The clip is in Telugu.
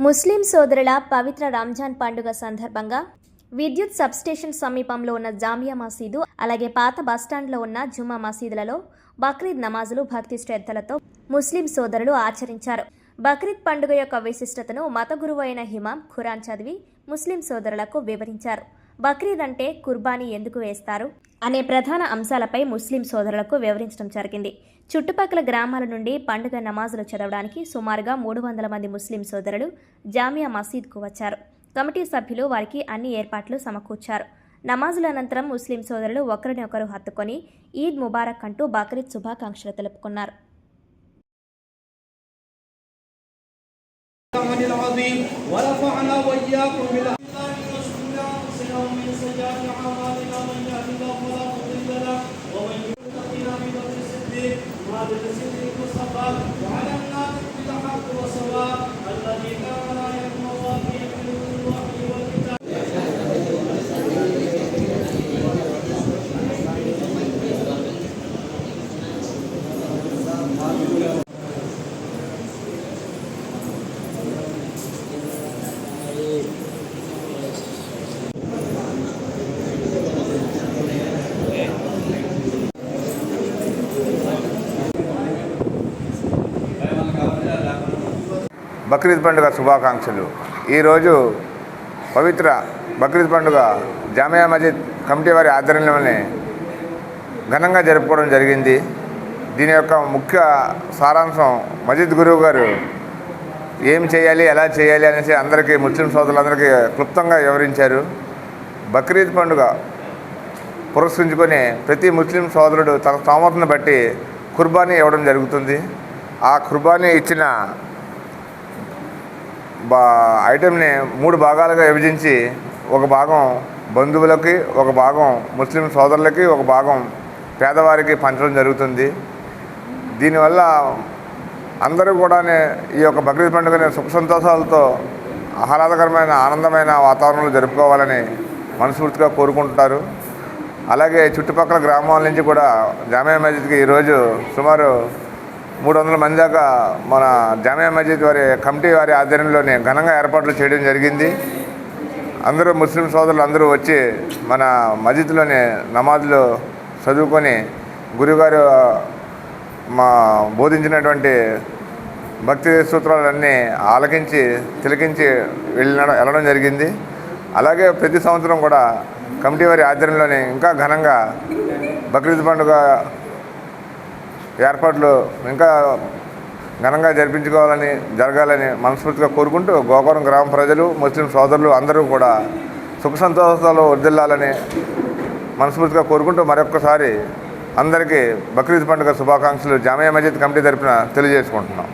ముస్లిం సోదరుల పవిత్ర రంజాన్ పండుగ సందర్భంగా విద్యుత్ సబ్స్టేషన్ సమీపంలో ఉన్న జామియా మసీదు అలాగే పాత బస్టాండ్లో ఉన్న జుమ్మా మసీదులలో బక్రీద్ నమాజులు భక్తి శ్రద్ధలతో ముస్లిం సోదరులు ఆచరించారు. బక్రీద్ పండుగ యొక్క విశిష్టతను మత గురువు అయిన హిమాం ఖురాన్ చదివి ముస్లిం సోదరులకు వివరించారు. బక్రీద్ అంటే కుర్బానీ ఎందుకు వేస్తారు అనే ప్రధాన అంశాలపై ముస్లిం సోదరులకు వివరించడం జరిగింది. చుట్టుపక్కల గ్రామాల నుండి పండుగ నమాజులు చదవడానికి సుమారుగా 300 మంది ముస్లిం సోదరులు జామియా మసీద్కు వచ్చారు. కమిటీ సభ్యులు వారికి అన్ని ఏర్పాట్లు సమకూర్చారు. నమాజుల అనంతరం ముస్లిం సోదరులు ఒకరినొకరు హత్తుకొని ఈద్ ముబారక్ అంటూ బక్రీద్ శుభాకాంక్షలు తెలుపుకున్నారు. బక్రీద్ పండుగ శుభాకాంక్షలు. ఈరోజు పవిత్ర బక్రీద్ పండుగ జామియా మస్జిద్ కమిటీ వారి ఆధ్వర్యంలోనే ఘనంగా జరుపుకోవడం జరిగింది. దీని యొక్క ముఖ్య సారాంశం మస్జిద్ గురువు గారు ఏం చేయాలి, ఎలా చేయాలి అనేసి అందరికీ ముస్లిం సోదరులందరికీ క్లుప్తంగా వివరించారు. బక్రీద్ పండుగ పురస్కరించుకొని ప్రతి ముస్లిం సోదరుడు తన స్తోమతను బట్టి కుర్బానీ ఇవ్వడం జరుగుతుంది. ఆ కుర్బానీ ఇచ్చిన ఐటెంని 3 భాగాలుగా విభజించి ఒక భాగం బంధువులకి, ఒక భాగం ముస్లిం సోదరులకి, ఒక భాగం పేదవారికి పంచడం జరుగుతుంది. దీనివల్ల అందరూ కూడా ఈ యొక్క బక్రీద్ పండుగని సుఖ సంతోషాలతో ఆహ్లాదకరమైన ఆనందమైన వాతావరణంలో జరుపుకోవాలని మనస్ఫూర్తిగా కోరుకుంటున్నారు. అలాగే చుట్టుపక్కల గ్రామాల నుంచి కూడా జామియా మస్జిద్కి ఈరోజు సుమారు 300 మంది దాకా మన జామియా మస్జిద్ వారి కమిటీ వారి ఆధ్వర్యంలోనే ఘనంగా ఏర్పాట్లు చేయడం జరిగింది. అందరూ ముస్లిం సోదరులు అందరూ వచ్చి మన మస్జిద్లోనే నమాజులు చదువుకొని గురువుగారు బోధించినటువంటి భక్తి సూత్రాలన్నీ ఆలకించి తిలకించి వెళ్ళడం జరిగింది. అలాగే ప్రతి సంవత్సరం కూడా కమిటీ వారి ఆధ్వర్యంలోనే ఇంకా ఘనంగా బక్రీద్ పండుగ ఏర్పాట్లు ఇంకా ఘనంగా జరగాలని మనస్ఫూర్తిగా కోరుకుంటూ గోకవరం గ్రామ ప్రజలు, ముస్లిం సోదరులు అందరూ కూడా సుఖ సంతోషాలు వర్ధిల్లాలని మనస్ఫూర్తిగా కోరుకుంటూ మరొక్కసారి అందరికీ బక్రీద్ పండుగ శుభాకాంక్షలు జామియా మస్జిద్ కమిటీ తరపున తెలియజేసుకుంటున్నాం.